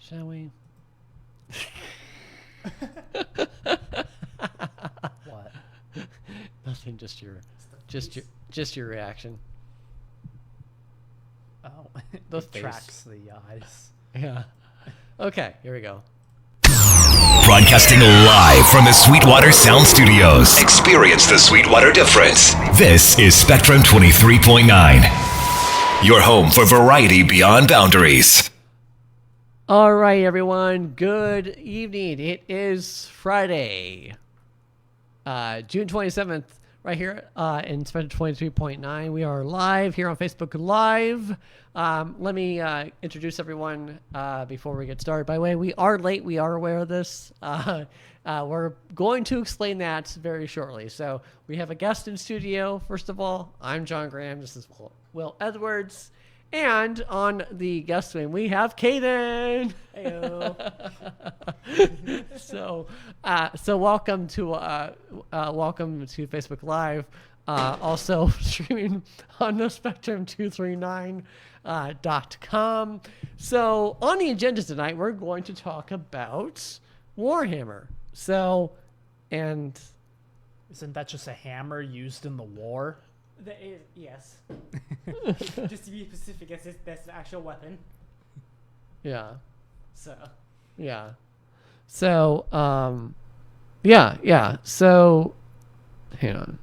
Shall we? What? Nothing. Just your reaction. Oh, The it face. tracks the eyes. Yeah. Okay. Here we go. Broadcasting live from the Sweetwater Sound Studios. Experience the Sweetwater difference. This is Spectrum 23.9. Your home for variety beyond boundaries. All right, everyone. Good evening. It is Friday, June 27th, right here in Spectrum 23.9. We are live here on Facebook Live. Let me introduce everyone before we get started. By the way, we are late. We are aware of this. We're going to explain that very shortly. So we have a guest in studio. First of all, I'm John Graham. This is Will Edwards. And on the guest wing, we have Cayden. Heyo. So welcome to Facebook Live. Also streaming on the Spectrum239.com. So on the agenda tonight, we're going to talk about Warhammer. And Isn't that just a hammer used in the war? Yes. Just to be specific, that's the actual weapon. yeah. So. Yeah. So, yeah. So, hang on.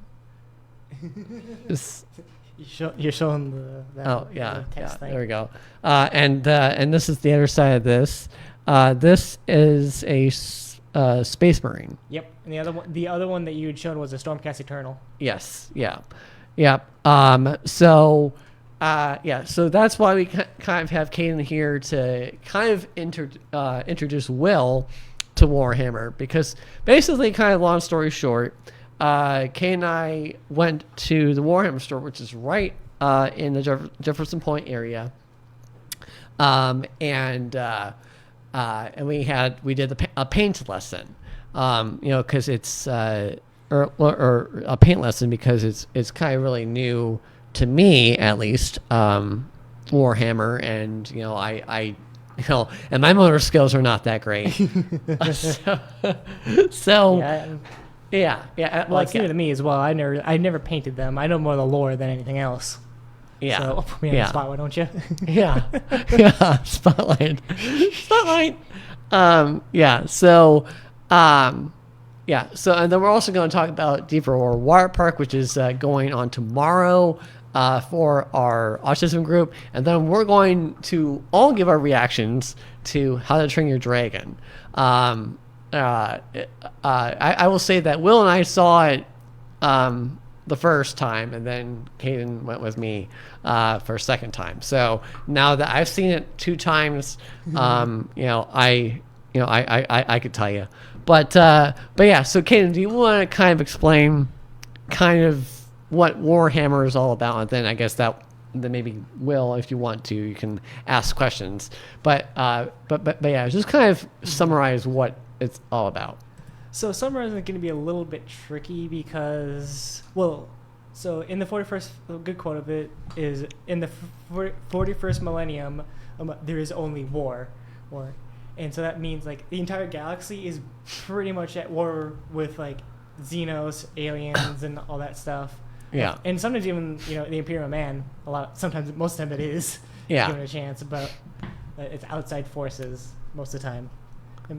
You're showing the text thing. There we go. And this is the other side of this. This is a Space Marine. Yep. And the other one that you had shown was a Stormcast Eternal. Yes. Yeah. So that's why we kind of have Cayden here to kind of introduce Will to Warhammer, because basically, kind of long story short, Cayden and I went to the Warhammer store, which is right in the Jefferson Point area, and we did a paint lesson, because it's or a paint lesson, because it's kind of really new to me, at least, Warhammer, and I and my motor skills are not that great. so yeah. Well, it's new to me as well. I never painted them. I know more of the lore than anything else. Yeah. So put me on the spot, why don't you? Yeah. Spotlight. So, and then we're also going to talk about Deeper War Water Park, which is going on tomorrow for our autism group. And then we're going to all give our reactions to How to Train Your Dragon. I will say that Will and I saw it the first time, and then Cayden went with me for a second time. So now that I've seen it 2 times, I could tell you. But yeah, so Cayden, do you want to kind of explain kind of what Warhammer is all about? And then I guess then maybe Will, if you want to, you can ask questions. But yeah, just kind of summarize what it's all about. So summarizing is going to be a little bit tricky because, so in the 41st, a good quote of it is, in the 41st millennium, there is only war. And so that means, like, the entire galaxy is pretty much at war with, like, Xenos, aliens, and all that stuff. Yeah. And sometimes even, the Imperial Man, most of the time it is. Yeah. Given a chance, but it's outside forces most of the time.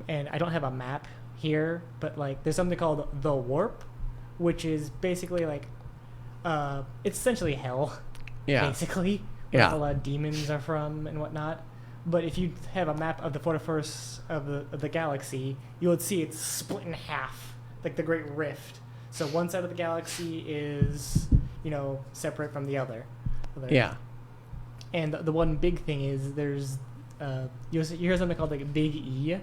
And I don't have a map here, but, like, there's something called the Warp, which is basically, like, it's essentially hell. Yeah. Basically. Yeah. Where a lot of demons are from and whatnot. But if you have a map of the 41st of the galaxy, you would see it's split in half, like the Great Rift. So one side of the galaxy is, separate from the other. Yeah. And the one big thing is there's, you hear something called, like, Big E.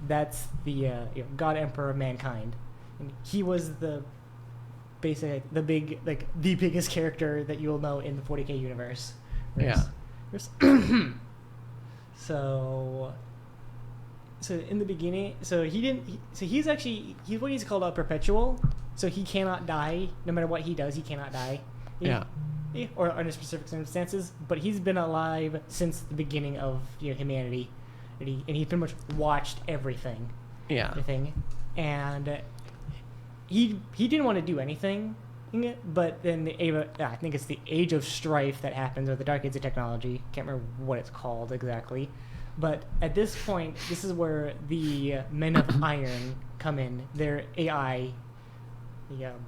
That's the God Emperor of mankind. And he was the biggest character that you will know in the 40K universe. So in the beginning, he's what he's called a perpetual. So he cannot die. No matter what he does, he cannot die. Or under specific circumstances. But he's been alive since the beginning of humanity. and he pretty much watched everything. Yeah. Everything, and he didn't want to do anything, but then I think it's the Age of Strife that happens, or the Dark Age of Technology. Can't remember what it's called exactly, but at this point, this is where the Men of Iron come in. They're AI.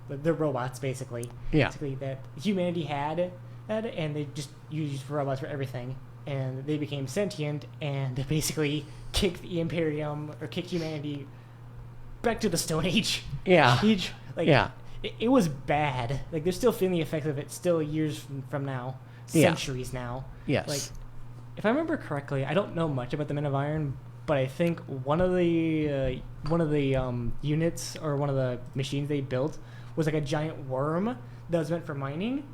They're robots basically. Yeah. Basically that humanity had, and they just used robots for everything, and they became sentient and basically kicked the Imperium or kicked humanity back to the Stone Age. Yeah. Yeah. It was bad. Like they're still feeling the effects of it still years from now, centuries now. Yes. Like if I remember correctly, I don't know much about the Men of Iron, but I think one of the units or one of the machines they built was like a giant worm that was meant for mining,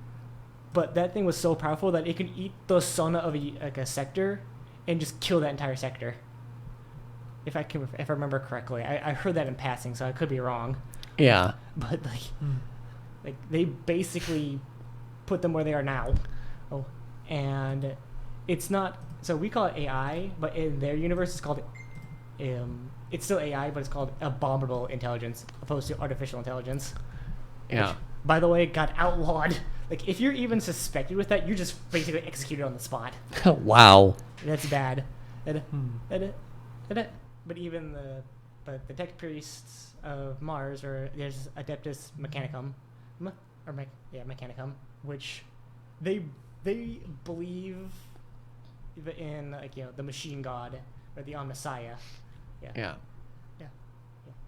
but that thing was so powerful that it could eat the sun of a sector and just kill that entire sector. If I remember correctly, I heard that in passing, so I could be wrong. Yeah. But like they basically put them where they are now. Oh, and it's not. So we call it AI, but in their universe, it's called. It's still AI, but it's called abominable intelligence, opposed to artificial intelligence. Yeah. Which, by the way, got outlawed. Like if you're even suspected with that, you're just basically executed on the spot. Wow. That's bad. But even the tech priests of Mars, or there's Adeptus Mechanicum, Mechanicum, which they believe in, like, the machine god or the Messiah. Yeah.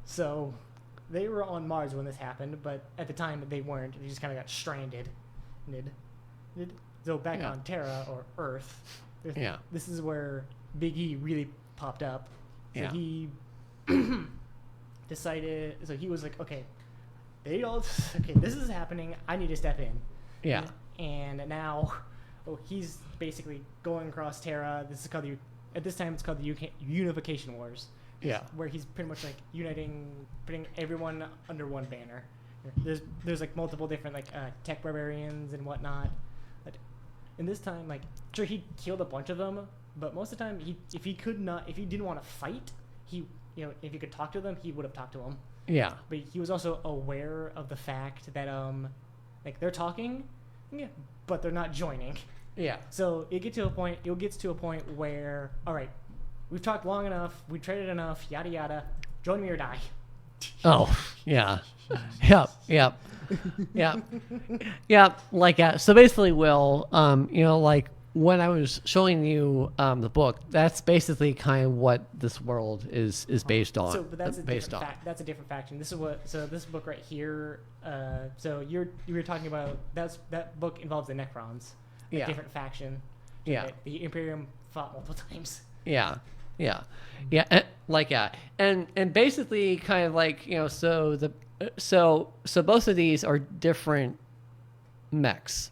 So they were on Mars when this happened, but at the time they weren't. They just kind of got stranded. So back on Terra or Earth, this is where Big E really popped up. So he decided. So he was like, okay, this is happening. I need to step in. Yeah. And now, he's basically going across Terra. At this time it's called the Unification Wars. Yeah. Where he's pretty much like putting everyone under one banner. There's like multiple different like tech barbarians and whatnot. And this time, like, sure, he killed a bunch of them, but most of the time, if he didn't want to fight, if he could talk to them, he would have talked to them. Yeah. But he was also aware of the fact that like they're talking, but they're not joining. Yeah. So it gets to a point where, all right, we've talked long enough, we traded enough, yada yada, join me or die. Oh, yeah. Yep. Like, so basically, Will, like when I was showing you the book, that's basically kind of what this world is based on. So, but that's that's a different faction. So this book right here. So you were talking about that book involves the Necrons, a different faction. Yeah. The Imperium fought multiple times. Yeah. And basically, kind of like, so both of these are different mechs,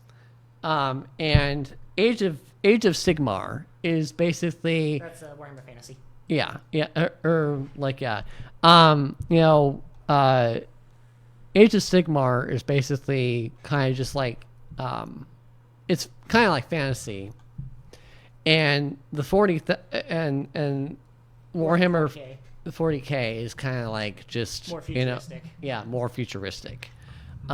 and Age of Sigmar is basically That's Warhammer Fantasy. Age of Sigmar is basically kind of just like it's kind of like fantasy, and the 40 and Warhammer 40K. the 40K is kind of like just More futuristic. More futuristic. We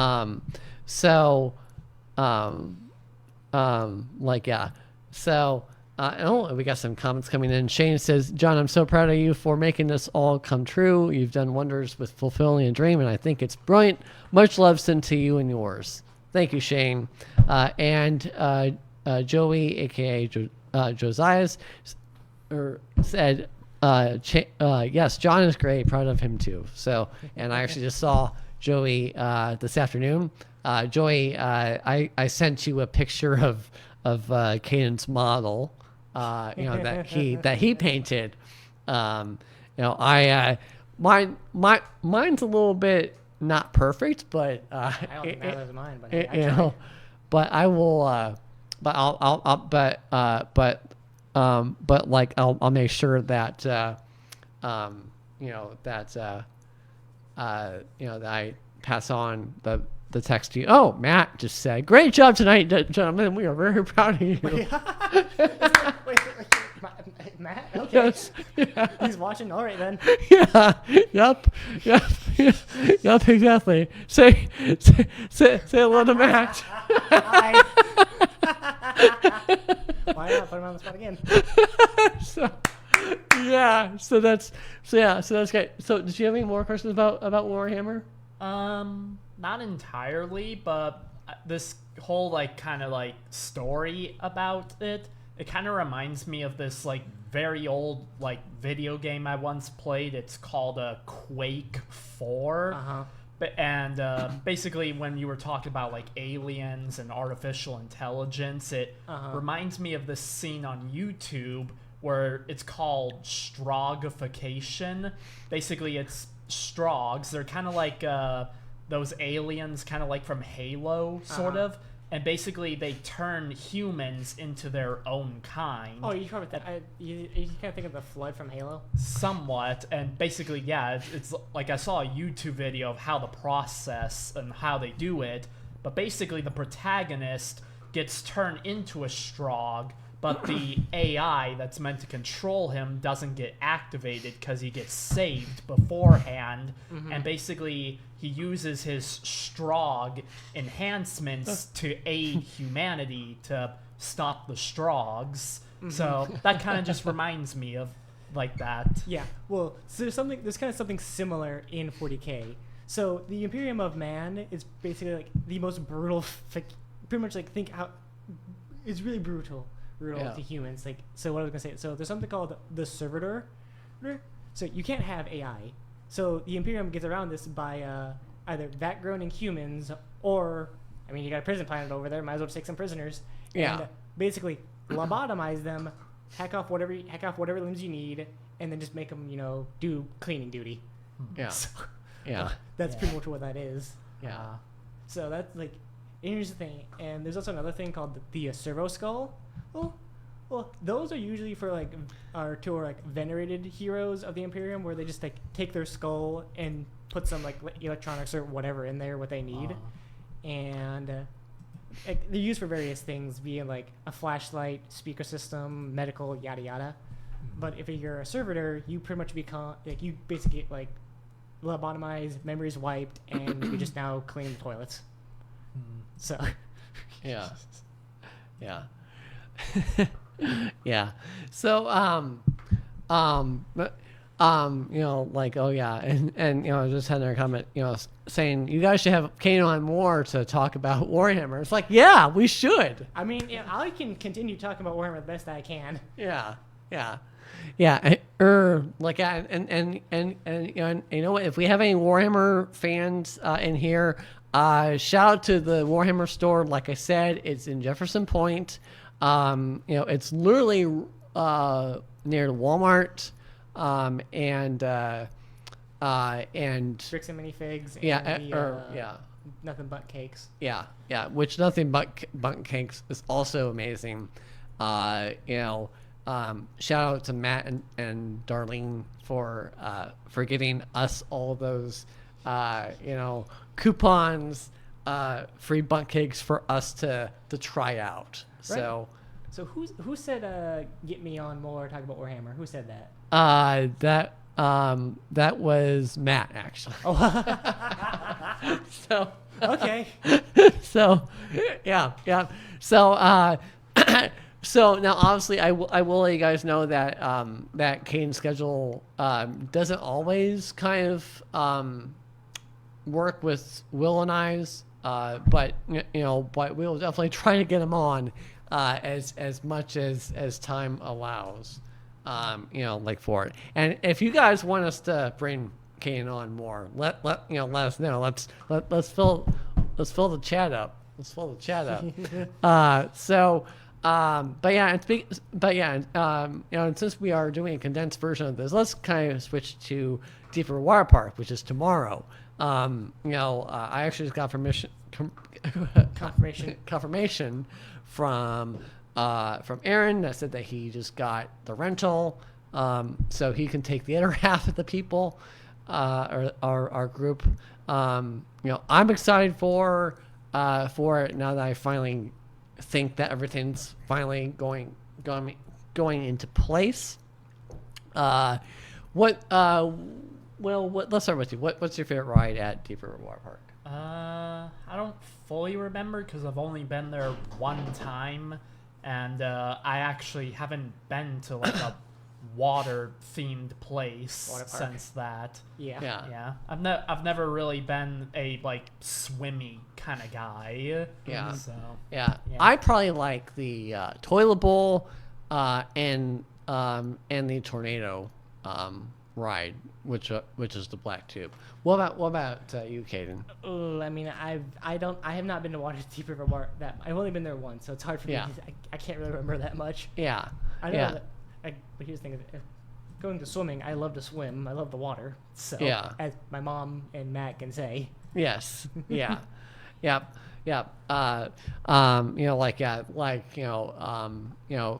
got some comments coming in. Shane says, John, I'm so proud of you for making this all come true. You've done wonders with fulfilling a dream, and I think it's brilliant. Much love sent to you and yours. Thank you, Shane. And Joey, a.k.a. Josiah's, said, yes, John is great. Proud of him, too. So, and I actually just saw Joey this afternoon. Joey, I sent you a picture of Cayden's model, that he painted. Mine's a little bit not perfect, but I don't think that was mine, but but I will, I'll make sure that that I pass on the text to you. Oh, Matt just said, great job tonight, gentlemen. We are very proud of you. Wait. Matt? Okay. Yes. Yeah. He's watching. All right, then. Yeah. Yep. Yep. Exactly. Say hello to Matt. Hi. Why not put him on the spot again? So, yeah. So that's great. So, did you have any more questions about Warhammer? Not entirely, but this whole like kind of like story about it kind of reminds me of this like very old like video game I once played. It's called Quake 4. And basically when you were talking about like aliens and artificial intelligence, it reminds me of this scene on YouTube where it's called Strogification. Basically it's Strogs. They're kind of like those aliens, kind of like from Halo, sort of. And basically, they turn humans into their own kind. Oh, you covered that. You can't think of the Flood from Halo? Somewhat. And basically, yeah, it's like I saw a YouTube video of how the process and how they do it. But basically, the protagonist gets turned into a Strog, but the AI that's meant to control him doesn't get activated because he gets saved beforehand. And basically, he uses his Strog enhancements to aid humanity to stop the Strogs. So that kind of just reminds me of like that. Yeah. Well, so there's kind of something similar in 40K. So the Imperium of Man is basically like the most brutal, pretty much like think how it's really brutal to humans. Like, so what I was gonna say. So there's something called the Servitor. So you can't have AI. So the Imperium gets around this by either vat-grown humans or, I mean, you got a prison planet over there. Might as well just take some prisoners. Yeah. And basically lobotomize them, hack off whatever limbs you need, and then just make them, do cleaning duty. Yeah. So, Yeah. that's pretty much what that is. Yeah. So that's like, here's the thing. And there's also another thing called the Servo Skull. Well, those are usually for like venerated heroes of the Imperium, where they just like take their skull and put some like electronics or whatever in there, what they need, and they're used for various things, being like a flashlight, speaker system, medical, yada yada. But if you're a servitor, you pretty much become like you basically get like lobotomized, memories wiped, and you're just now cleaning the toilets. So, Yeah. Yeah. Yeah. So, like, oh yeah, and just had another comment, saying you guys should have Cayden on more to talk about Warhammer. It's like, yeah, we should. I mean, I can continue talking about Warhammer the best I can. Yeah. And you know what? If we have any Warhammer fans in here, shout out to the Warhammer store. Like I said, it's in Jefferson Point. It's literally near Walmart, and Bricks and minifigs. And Nothing but cakes. Yeah. Which Nothing but cakes is also amazing. Shout out to Matt and Darlene for getting us all those coupons, free butt cakes for us to try out. Right. So who said get me on more, talk about Warhammer? Who said that? That was Matt, actually. Oh. So Okay. So yeah. So so now obviously I will let you guys know that that Cayden's schedule doesn't always kind of work with Will and I's, but we'll definitely try to get him on as much as time allows, like for it. And if you guys want us to bring Cayden on more, let us know. Let's fill the chat up. And since we are doing a condensed version of this, let's kind of switch to Deeper Water Park, which is tomorrow. I actually just got confirmation from Aaron that said that he just got the rental, so he can take the other half of the people, or our group. I'm excited for it now that I finally think that everything's finally going going into place. Let's start with you. What's your favorite ride at Deep River Water Park? I don't fully remember because I've only been there one time, and I actually haven't been to like a water-themed place Water park. since that. Yeah. I've never really been a like swimmy kind of guy. Yeah. So Yeah. Yeah. I probably like the toilet bowl and the tornado ride, which is the black tube. What about you, Cayden? I mean, I have not been to Deep River Water. I've only been there once, so it's hard for me. Yeah. I can't really remember that much. Yeah. I know Yeah. that. But here's the thing: if going to swimming, I love to swim. I love the water. So, Yeah. as my mom and Matt can say. Yes. Yeah. Yep. Yep.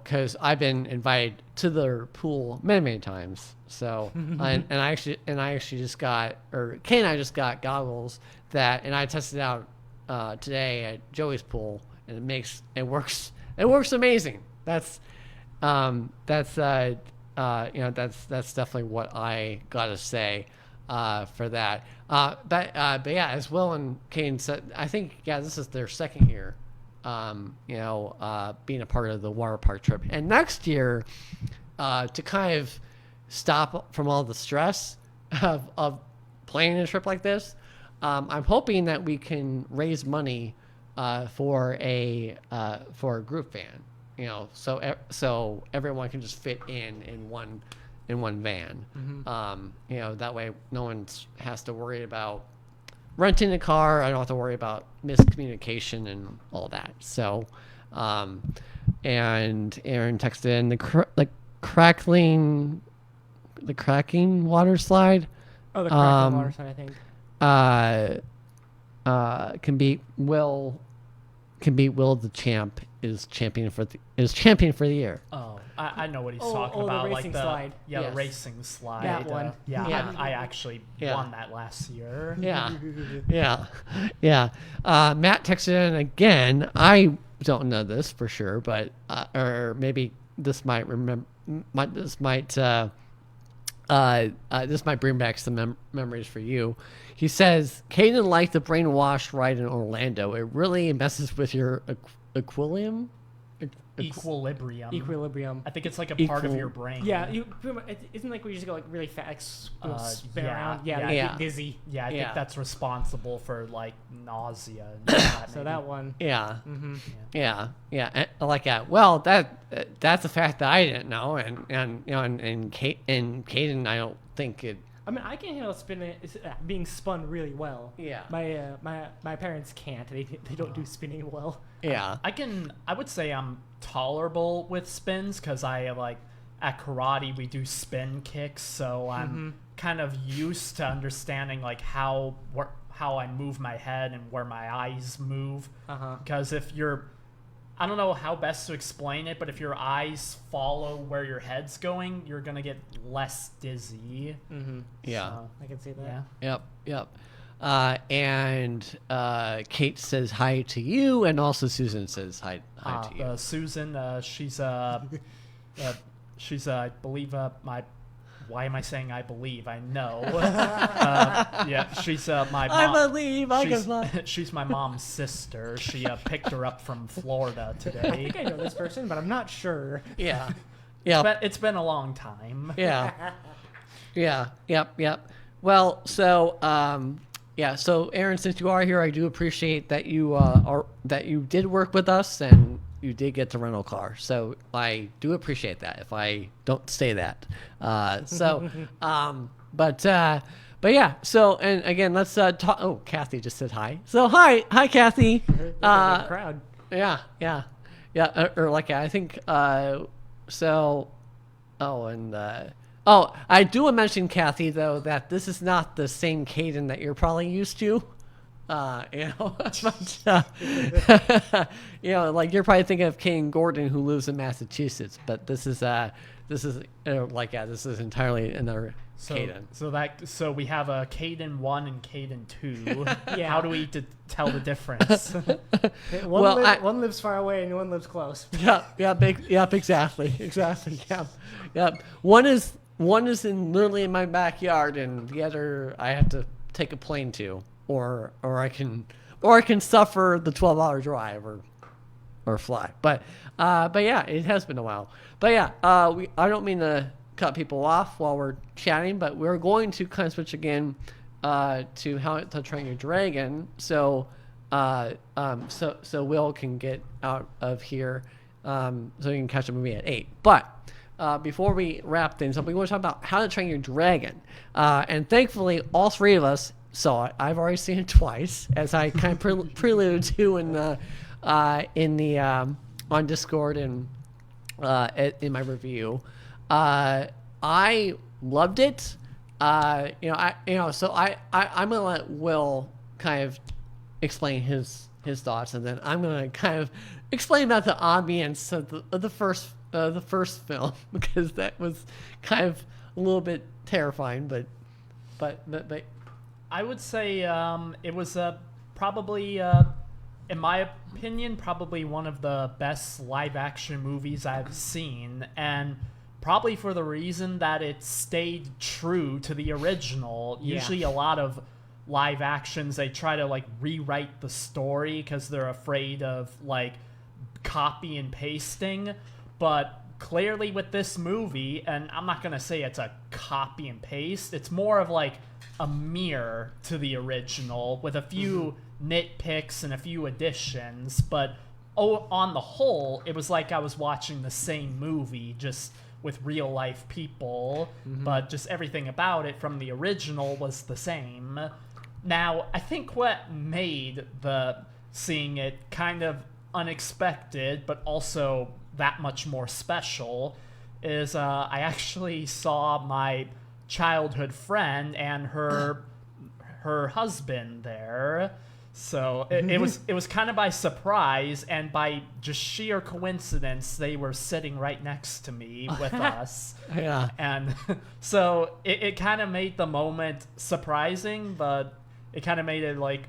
Because I've been invited to their pool many times. So, and I actually just got, or Kay and I just got goggles and I tested out today at Joey's pool, and it works amazing. That's definitely what I gotta say for that. But yeah, as Will and Kane said, I think this is their second year, being a part of the water park trip, and next year, to kind of stop from all the stress of planning a trip like this, I'm hoping that we can raise money for a group van. So everyone can just fit in one van. That way no one has to worry about renting a car. I don't have to worry about miscommunication and all that. So, and Aaron texted in the cracking water slide. Oh, the cracking water side, I think. Can beat Will the champ is champion for the year. Oh, I know what he's Oh, talking the about, racing like slide. the Yes. racing slide. That one. Yeah. I actually Yeah. won that last year. Yeah. Matt texted in again. I don't know this for sure, but or maybe this might bring back some memories for you. He says, Cayden liked the brainwashed ride in Orlando. It really messes with your equilibrium. Equilibrium. I think it's like a part of your brain. Yeah, it isn't like we just go like really fast, spin yeah, around. yeah. We Yeah. get dizzy. Yeah, I Yeah. think that's responsible for like nausea. And So maybe. that one. Yeah. Mm-hmm. Yeah. I like that. Well, that's a fact that I didn't know, and Cayden, I don't think it. I mean, I can handle being spun really well. Yeah. My parents can't. They don't do spinning well. Yeah. I would say I'm tolerable with spins because I like at karate we do spin kicks, so I'm kind of used to understanding like how I move my head and where my eyes move. Because if I don't know how best to explain it, but if your eyes follow where your head's going, you're gonna get less dizzy. Yeah. So, I can see that. yeah. Yep. And Kate says hi to you, and also Susan says hi to you. Susan, she's I believe my. Why am I saying I believe? I know. Yeah, she's my mom. I believe I she's, can fly. she's my mom's sister. She picked her up from Florida I today. think I know this person, but I'm not sure. Yeah. Yeah. But it's been a long time. Yeah. Yeah. Yep. Well, so so Aaron, since you are here, I do appreciate that you did work with us and you did get the rental car. So I do appreciate that. If I don't say that, but yeah. So and again, let's talk. Oh, Kathy just said hi. So hi, Kathy. Crowd. Yeah. Or like I think. So. Oh, and. I do mention, Kathy, though, that this is not the same Cayden that you're probably used to. You know, you know, like you're probably thinking of King Gordon who lives in Massachusetts, but this is this is entirely another Cayden. So we have a Cayden 1 and Cayden 2. Yeah. How do we tell the difference? One lives far away and one lives close. Exactly. Yeah. One is literally in my backyard, and the other I have to take a plane to, or I can suffer the 12-hour drive or fly. But yeah, it has been a while. But yeah, I don't mean to cut people off while we're chatting, but we're going to kind of switch again to How to Train Your Dragon. So Will can get out of here, so you can catch the movie at 8. But before we wrap things up, we want to talk about How to Train Your Dragon. And thankfully, all three of us saw it. I've already seen it twice, as I kind of preluded to in the on Discord and in my review. I loved it. I'm gonna let Will kind of explain his thoughts, and then I'm gonna kind of explain about the ambience of the first film, because that was kind of a little bit terrifying, but I would say it was probably, in my opinion, probably one of the best live-action movies I've seen, and probably for the reason that it stayed true to the original. Yeah. Usually a lot of live actions, they try to like rewrite the story because they're afraid of like copy and pasting. But clearly with this movie, and I'm not going to say it's a copy and paste, it's more of like a mirror to the original with a few nitpicks and a few additions. But on the whole, it was like I was watching the same movie, just with real life people, but just everything about it from the original was the same. Now, I think what made seeing it kind of unexpected, but also that much more special, is I actually saw my childhood friend and her husband there. So it was kind of by surprise, and by just sheer coincidence, they were sitting right next to me with us. Yeah. And so it kind of made the moment surprising, but it kind of made it like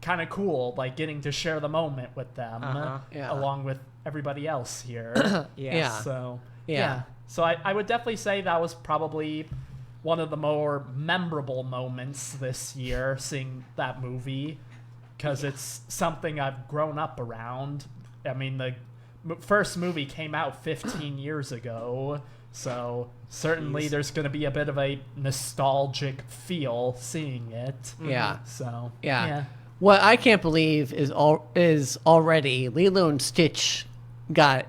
kind of cool, like getting to share the moment with them along with everybody else here. Yeah. So Yeah. So I would definitely say that was probably one of the more memorable moments this year, seeing that movie. Because it's something I've grown up around. I mean, the first movie came out 15 years ago, so certainly there's going to be a bit of a nostalgic feel seeing it. Yeah. So Yeah. What I can't believe is already Lilo and Stitch got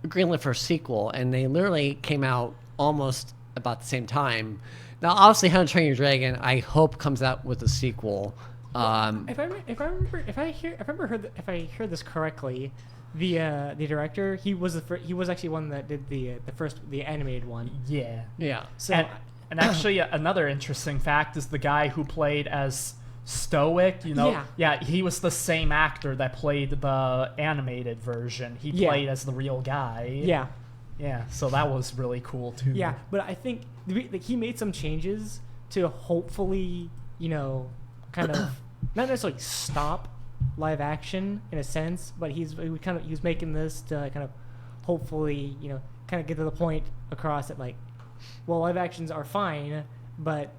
greenlit for a sequel, and they literally came out almost about the same time. Now, obviously, How to Train Your Dragon, I hope comes out with a sequel. If I heard this correctly, the director, he was actually one that did the animated one. Yeah. So and actually another interesting fact is the guy who played as Stoic, he was the same actor that played the animated version. He played as the real guy. Yeah, so that was really cool too. Yeah, but I think he made some changes to hopefully, kind of not necessarily stop live action in a sense, but he was making this to kind of hopefully, kind of get to the point across that live actions are fine, but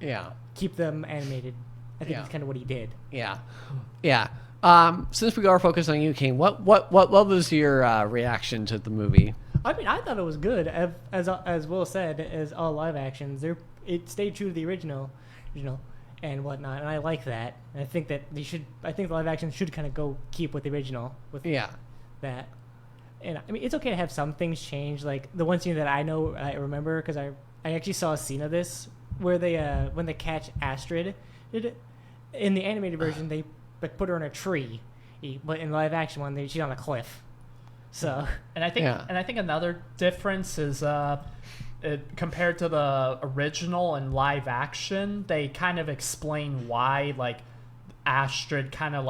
keep them animated. I think that's kind of what he did. Yeah. Since we are focused on you, King, what was your reaction to the movie? I mean, I thought it was good. As Will said, as all live actions, it stayed true to the original, and whatnot, and I like that. And I think that I think the live action should kind of keep with the original with that. And I mean, it's okay to have some things change. Like the one scene that I remember, because I actually saw a scene of this where they when they catch Astrid, in the animated version they put her in a tree, but in the live action one she's on a cliff. So and I think another difference is compared to the original and live action, they kind of explain why Astrid kind of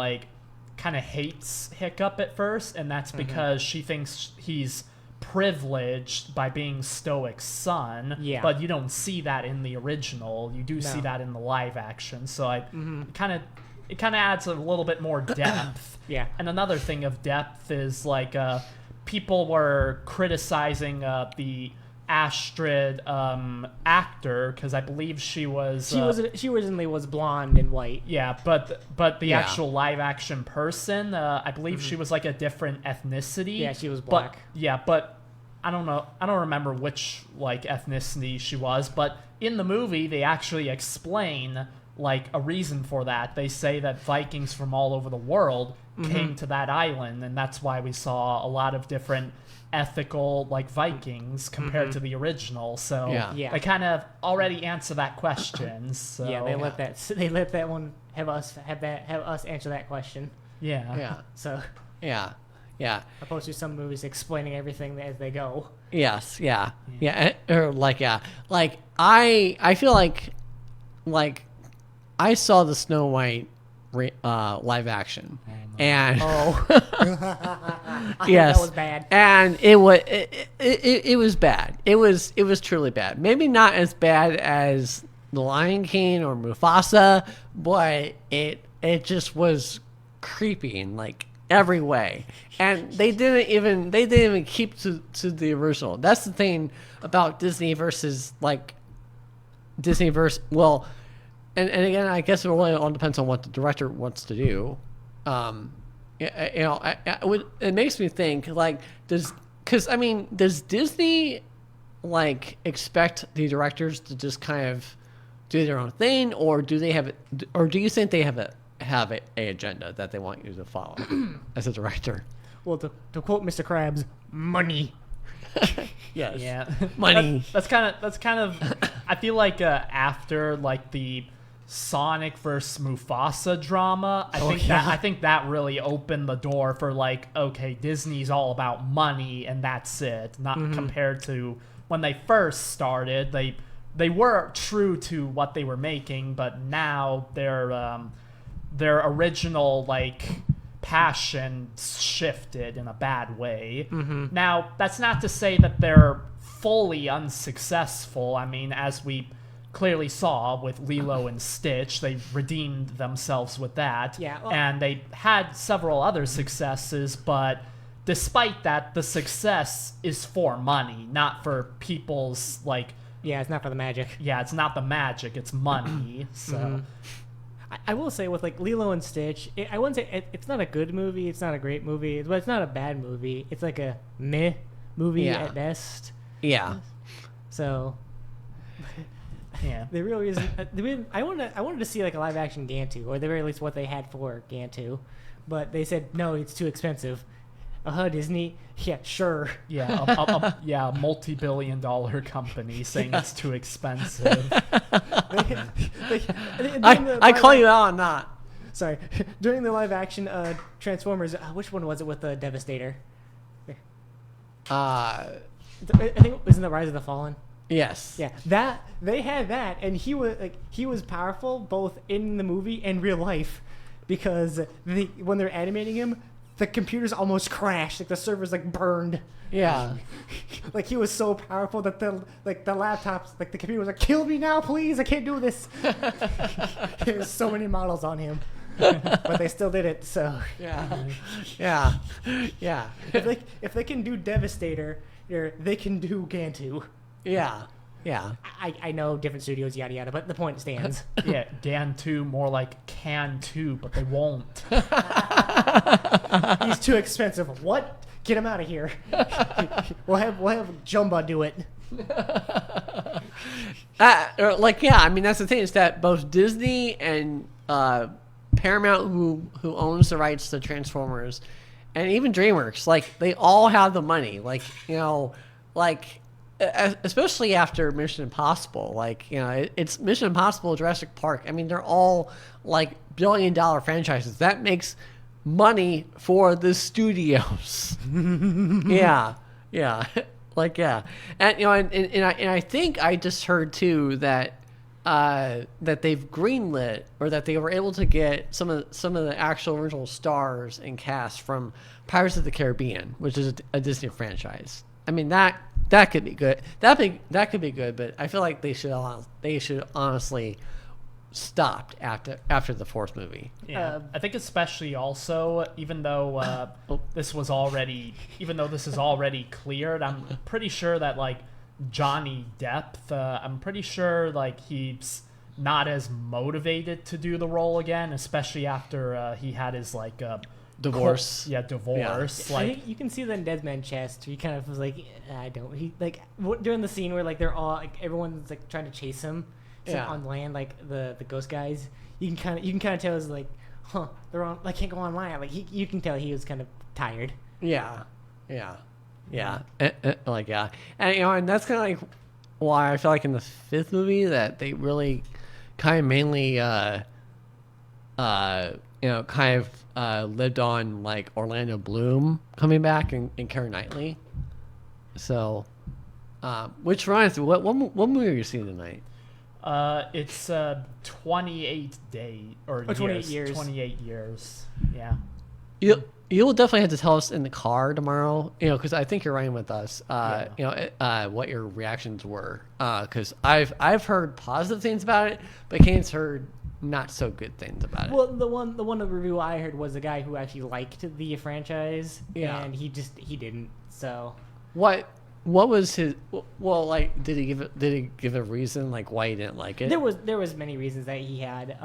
hates Hiccup at first, and that's because she thinks he's privileged by being Stoic's son. Yeah. But you don't see that in the original. You do see that in the live action. So it kind of adds a little bit more depth. Yeah. And another thing of depth is like people were criticizing the Astrid actor because I believe she originally was blonde and white. Yeah, but the actual live action person, I believe she was like a different ethnicity. Yeah, she was black. But I don't know. I don't remember which like ethnicity she was. But in the movie, they actually explain like a reason for that. They say that Vikings from all over the world came to that island, and that's why we saw a lot of different ethical like Vikings compared to the original. So they kind of already answer that question. So yeah, they let that one have us answer that question. Yeah. So Yeah. opposed to some movies explaining everything as they go. Yes. Yeah. Or like I feel like I saw the Snow White live action, and yes, that was bad. And it was bad. It was truly bad. Maybe not as bad as The Lion King or Mufasa, but it just was creepy in like every way. And they didn't even keep to the original. That's the thing about Disney versus like Disney versus And again, I guess it really all depends on what the director wants to do. It makes me think like does Disney like expect the directors to just kind of do their own thing, or do you think they have a agenda that they want you to follow as a director? Well, to quote Mr. Krabs, money. Yes. Yeah. Money. That's kind of. I feel like after like the Sonic versus Mufasa drama, I think that really opened the door for like, okay, Disney's all about money and that's it. Not compared to when they first started, they were true to what they were making, but now their original like passion shifted in a bad way. Now, that's not to say that they're fully unsuccessful. I mean, as we clearly saw with Lilo and Stitch, they redeemed themselves with that. Yeah, well, and they had several other successes, but despite that, the success is for money, not for people's like. Yeah, it's not for the magic. Yeah, it's not the magic; it's money. So. I will say with like Lilo and Stitch, I wouldn't say it's not a good movie. It's not a great movie, but it's not a bad movie. It's like a meh movie at best. Yeah. So. Yeah. The real reason I wanted to see like a live action Gantu, or at the very least what they had for Gantu, but they said no, it's too expensive. Disney? Yeah, sure. Yeah, a multi-billion-dollar company saying it's too expensive. I call you out on that. Sorry, during the live action Transformers, which one was it with the Devastator? I think it was in the Rise of the Fallen. Yes. Yeah, that they had that, and he was powerful both in the movie and real life, because when they're animating him, the computers almost crashed, like the servers like burned. Yeah. Like he was so powerful that the laptops, like the computer was like, kill me now, please, I can't do this. There's so many models on him, but they still did it. So yeah. if they can do Devastator, they can do Gantu. Yeah. I know different studios, yada yada, but the point stands. Yeah, Gantu, more like Can2, but they won't. He's too expensive. What? Get him out of here. We'll have Jumba do it. I mean, that's the thing, is that both Disney and Paramount, who owns the rights to Transformers, and even DreamWorks, like they all have the money. Like, especially after Mission Impossible, it's Mission Impossible, Jurassic Park. I mean, they're all like billion-dollar franchises. That makes money for the studios. yeah, and and I think I just heard too that that they've greenlit, or that they were able to get some of the actual original stars and cast from Pirates of the Caribbean, which is a Disney franchise. I mean, that could be good. That could be good, but I feel like they should honestly stopped after the fourth movie. Yeah, I think especially also, even though this is already cleared, I'm pretty sure that like Johnny Depp, I'm pretty sure like he's not as motivated to do the role again, especially after he had his like divorce. Divorce. I Like think you can see that in Dead Man's Chest. He kind of was like, I don't. He like during the scene where like they're all like everyone's like trying to chase him. On land, like the ghost guys, you can kind of tell it's like, they're on. I can't go on land. Like you can tell he was kind of tired. Yeah. And that's kind of like why I feel like in the fifth movie that they really kind of mainly lived on like Orlando Bloom coming back and Keira Knightley. So, which reminds me, what movie are you seeing tonight? It's 28 days or 28 years. 28 years. Yeah. You'll definitely have to tell us in the car tomorrow, because I think you're riding with us. What your reactions were, because I've heard positive things about it, but Kane's heard not so good things about it. Well, the one review I heard was the guy who actually liked the franchise, and he didn't. So what was his? Well, like, did he give a reason like why he didn't like it? There was many reasons that he had.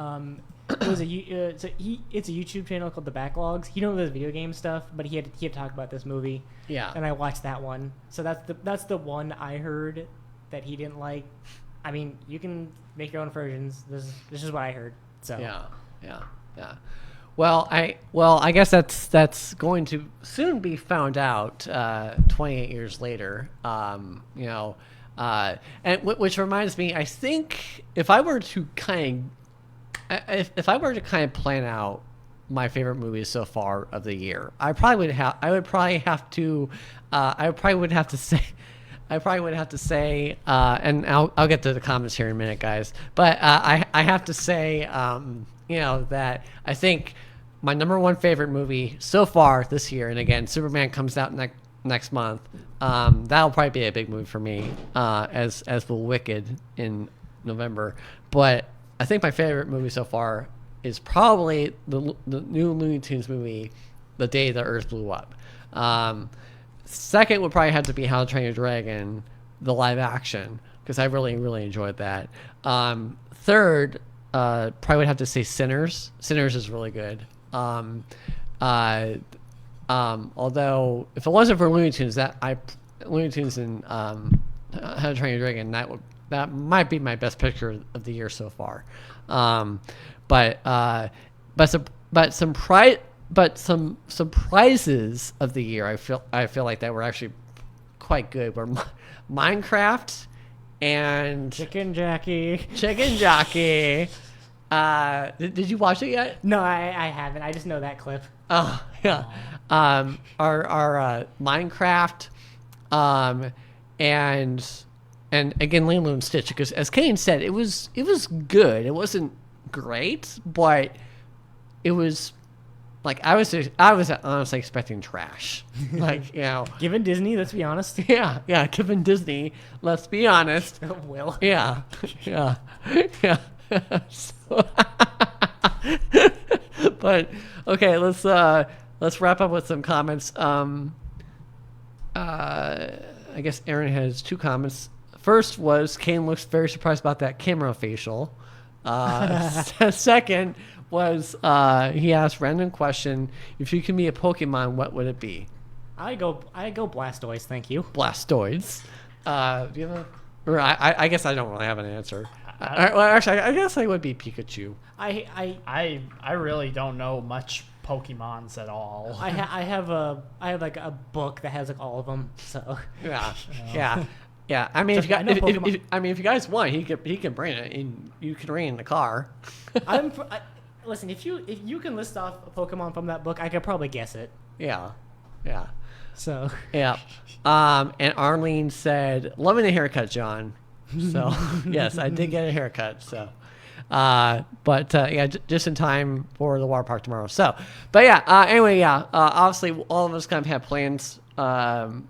It was it's a YouTube channel called The Backlogs. He knows the video game stuff, but he had to talk about this movie. Yeah. And I watched that one. So that's the one I heard that he didn't like. I mean, you can make your own versions. This is what I heard. So Yeah. Well, I guess that's going to soon be found out 28 years later. And which reminds me, I think if I were to kind of plan out my favorite movies so far of the year, I probably would have to say, and I'll get to the comments here in a minute, guys. But I have to say, that I think my number one favorite movie so far this year, and again, Superman comes out next month. That'll probably be a big movie for me, as will Wicked in November. But I think my favorite movie so far is probably the new Looney Tunes movie, The Day the Earth Blew Up. Second would probably have to be How to Train Your Dragon, the live action, because I really, really enjoyed that. Third, probably would have to say Sinners. Sinners is really good. Although if it wasn't for Looney Tunes and How to Train Your Dragon, that might be my best picture of the year so far. But some surprises of the year, I feel like that were actually quite good. Were Minecraft and Chicken Jockey. Did you watch it yet? No, I haven't. I just know that clip. Oh yeah. Our Minecraft, and again Lilo and Stitch, because as Cayden said, it was good. It wasn't great, but it was like I was honestly expecting trash. Like, Given Disney, let's be honest. Yeah, given Disney, let's be honest. Will. Yeah. But okay, let's wrap up with some comments. I guess Aaron has two comments. First was Cayden looks very surprised about that camera facial. Second was he asked random question: if you can be a Pokemon, what would it be? I go Blastoise, thank you. Blastoise. Do you have a? Or I guess I don't really have an answer. Well, actually, I guess I would be Pikachu. I really don't know much Pokemons at all. I have like a book that has like all of them. So yeah. I mean, if you guys want, he can bring it, and you can bring it in the car. Listen, if you can list off a Pokemon from that book, I could probably guess it. Yeah. So Yeah. And Arlene said, "Loving the haircut, John. So yes, I did get a haircut. So, just in time for the water park tomorrow. So, but yeah, anyway, obviously all of us kind of have plans to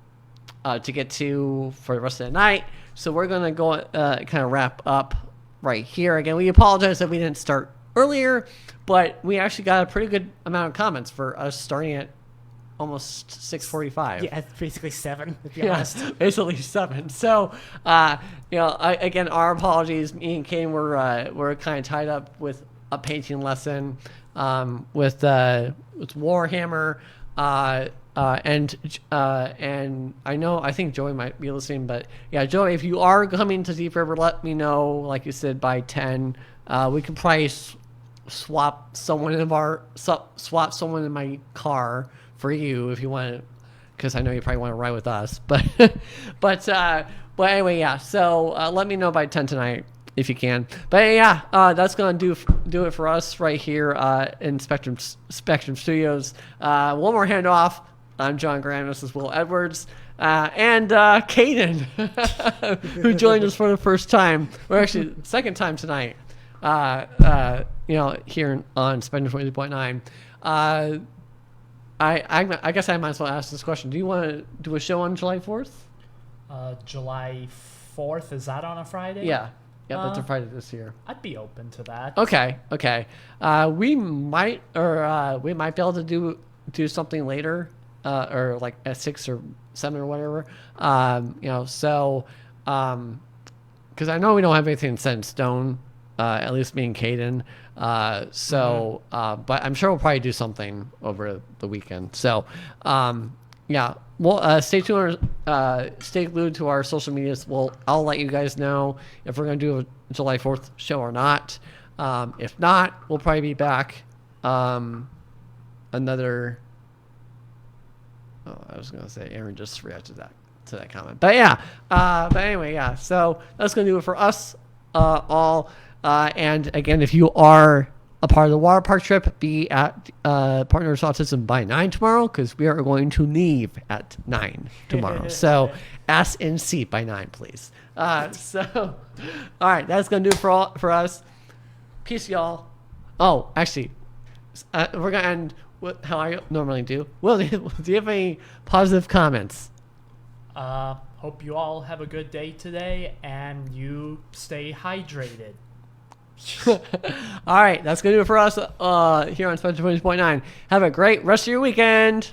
get to for the rest of the night. So we're gonna go kind of wrap up right here. Again, we apologize that we didn't start earlier, but we actually got a pretty good amount of comments for us starting at almost 6:45. Yeah, it's basically 7, to be honest. It's at least 7. So, again, our apologies. Me and Cayden were kind of tied up with a painting lesson, with Warhammer, and I think Joey might be listening, but yeah, Joey, if you are coming to Deep River, let me know. Like you said, by 10, we could probably swap someone in my car for you if you want, because I know you probably want to ride with us. But anyway, yeah. So let me know by 10 tonight if you can. But yeah, that's gonna do it for us right here in Spectrum Studios. One more handoff. I'm John Graham. This is Will Edwards. And Cayden, who joined us for the first time, or actually second time tonight. Here on Spectrum 20.9. I guess I might as well ask this question. Do you want to do a show on July 4th? July 4th, is that on a Friday? Yeah, that's a Friday this year. I'd be open to that. Okay. We might be able to do something later, or like at 6 or 7 or whatever. Because I know we don't have anything set in stone. At least me and Cayden. But I'm sure we'll probably do something over the weekend. So, well, stay tuned. Stay glued to our social medias. I'll let you guys know if we're going to do a July 4th show or not. If not, we'll probably be back. Another. Oh, I was going to say Aaron just reacted to that comment. But yeah. But anyway, yeah. So that's going to do it for us all. And again, if you are a part of the water park trip, be at Partners Autism by 9 tomorrow, because we are going to leave at 9 tomorrow. So ass in seat by 9, please. All right, that's going to do it for us. Peace, y'all. Oh, actually, we're going to end with how I normally do. Will, do you have any positive comments? Hope you all have a good day today, and you stay hydrated. All right, that's going to do it for us here on Spectrum 20.9. Have a great rest of your weekend.